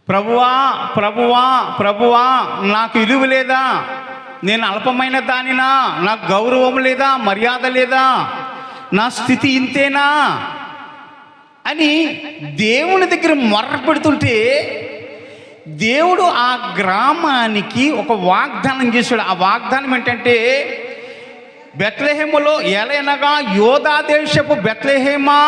ప్రభువా ప్రభువా ప్రభువా, నాకు విలువ లేదా? నేను అల్పమైన దానినా? నాకు గౌరవం లేదా? మర్యాద లేదా? నా స్థితి ఇంతేనా అని దేవుని దగ్గర మొర్ర పెడుతుంటే, దేవుడు ఆ గ్రామానికి ఒక వాగ్దానం చేశాడు. ఆ వాగ్దానం ఏంటంటే, బెత్లెహేములో ఎలయనగా యోధా దేశపు బెత్లెహేమా,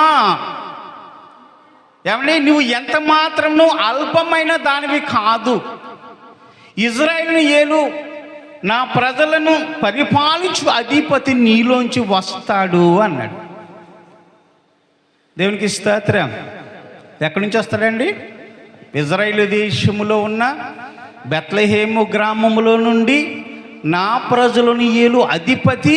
ఏమండి, నువ్వు ఎంత మాత్రం అల్పమైన దానివి కాదు. ఇజ్రాయేలును ఏలు, నా ప్రజలను పరిపాలించు అధిపతి నీలోంచి వస్తాడు అన్నాడు. దేవునికి స్తోత్రం. ఎక్కడి నుంచి వస్తాడండి? ఇజ్రాయేలు దేశములో ఉన్న బెత్లెహేము గ్రామములో నుండి నా ప్రజలను ఏలు అధిపతి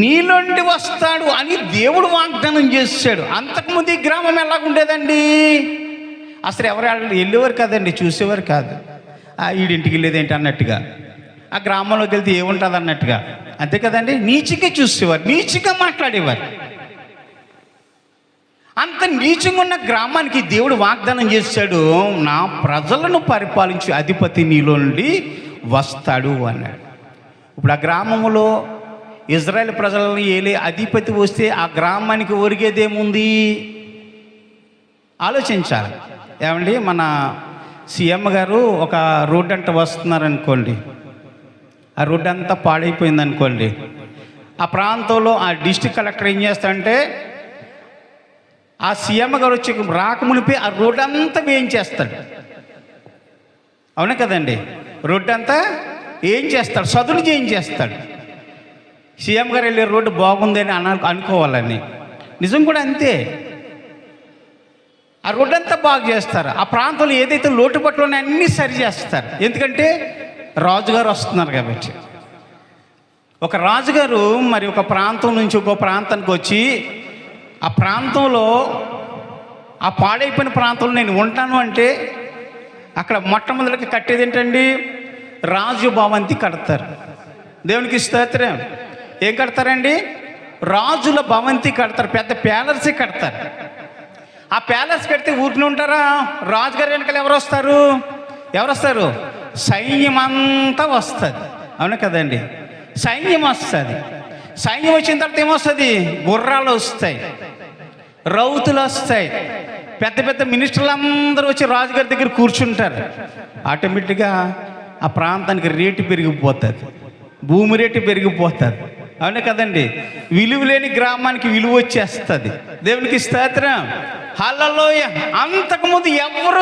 నీలోండి వస్తాడు అని దేవుడు వాగ్దానం చేశాడు. అంతకుముందు ఈ గ్రామం ఎలాగుండేదండి? అసలు ఎవరు వెళ్ళేవారు కాదండి, చూసేవారు కాదు. ఈడింటికి వెళ్ళేదేంటి అన్నట్టుగా, ఆ గ్రామంలోకి వెళ్తే ఏముంటుంది అన్నట్టుగా, అంతే కదండి. నీచిగా చూసేవారు, నీచిగా మాట్లాడేవారు. అంత నీచంగా ఉన్న గ్రామానికి దేవుడు వాగ్దానం చేశాడు, నా ప్రజలను పరిపాలించే అధిపతి నీలో నుండి వస్తాడు అన్నాడు. ఇప్పుడు ఆ గ్రామంలో ఇజ్రాయెల్ ప్రజలను ఏలే అధిపతి వస్తే ఆ గ్రామానికి ఒరిగేదేముంది? ఆలోచించాలి. ఏమండి, మన సీఎం గారు ఒక రోడ్డు అంట వస్తున్నారనుకోండి, ఆ రోడ్డు అంతా పాడైపోయింది అనుకోండి, ఆ ప్రాంతంలో ఆ డిస్ట్రిక్ట్ కలెక్టర్ ఏం చేస్తాడంటే, ఆ సీఎం గారు వచ్చి రాకమునిపై ఆ రోడ్డు అంతా వేయించేస్తాడు. అవునా కదండి? రోడ్డు అంతా ఏం చేస్తాడు? సదును చేయించేస్తాడు. సీఎం గారు వెళ్ళే రోడ్డు బాగుంది అని అనుకోవాలని. నిజం కూడా అంతే. ఆ రోడ్డు అంతా బాగు చేస్తారు. ఆ ప్రాంతంలో ఏదైతే లోటుపట్లు ఉన్నాయో అన్నీ సరి చేస్తారు. ఎందుకంటే రాజుగారు వస్తున్నారు కాబట్టి. ఒక రాజుగారు మరి ఒక ప్రాంతం నుంచి ఇంకో ప్రాంతానికి వచ్చి, ఆ ప్రాంతంలో, ఆ పాడైపోయిన ప్రాంతంలో నేను ఉంటాను అంటే, అక్కడ మొట్టమొదటికి కట్టేది ఏంటండి? రాజు భవంతి కడతారు. దేవునికి స్తోత్రం. ఏం కడతారండి? రాజుల భవంతి కడతారు. పెద్ద ప్యాలెస్ కడతారు. ఆ ప్యాలెస్ కడితే ఊరిని ఉంటారా? రాజుగారి వెనకాల ఎవరు వస్తారు? ఎవరు వస్తారు? సైన్యం అంతా వస్తుంది. అవును కదండి? సైన్యం వస్తుంది. సైన్యం వచ్చిన తర్వాత ఏమొస్తుంది? గుర్రాలు వస్తాయి, రౌతులు వస్తాయి, పెద్ద పెద్ద మినిస్టర్లు అందరూ వచ్చి రాజుగారి దగ్గర కూర్చుంటారు. ఆటోమేటిక్గా ఆ ప్రాంతానికి రేటు పెరిగిపోతుంది, భూమి రేటు పెరిగిపోతుంది. అవునే కదండి? విలువ లేని గ్రామానికి విలువ వచ్చేస్తుంది. దేవునికి స్తోత్రం. హల్లెలూయా. అంతకుముందు ఎవరు